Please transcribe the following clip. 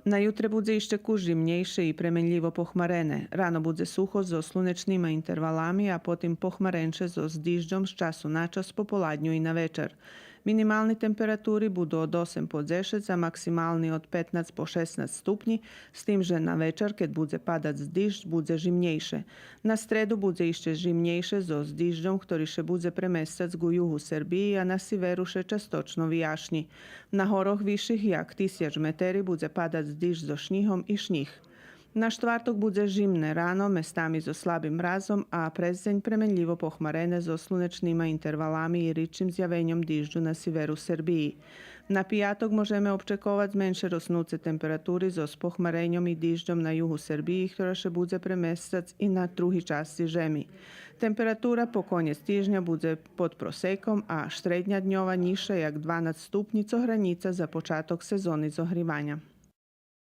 Na jutre bude ešte zimnejšie i premenljivo pohmarené. Rano bude suho so slunečnými intervalami, a potom pohmarenče so zdižďom z času na čas po poladnju i na večer. Minimalni temperaturi budu od 8 po 10, a maksimalni od 15 po 16 stupnji, s tim, že na večer, keď bude padať zdižď, bude zimnejšie. Na stredu bude ešte zimnejšie so zdižďom, ktorý še bude premestať ku juhu Srbiji, a na severu še častočno vijašnji. Na horoch vyšších jak 1000 meteri bude padať zdižď so šnihom i šnih. Na štvrtok bude zimné ráno, mestami so slabým mrazom, a prezdeň premenljivo pohmarené so slunečnými intervalami i ričim zjavenjom dižđu na severu Srbiji. Na pijatok možeme očekovať menšie rosnúce temperatúry so pohmarenjom i dižďom na juhu Srbiji, ktorá še bude premestať i na druhý časti žemi. Temperatúra po koniec týždňa bude pod prosekom, a štrednja dňova nižšia jak 12 stupni, co hranica za počátok sezóny zohrívania.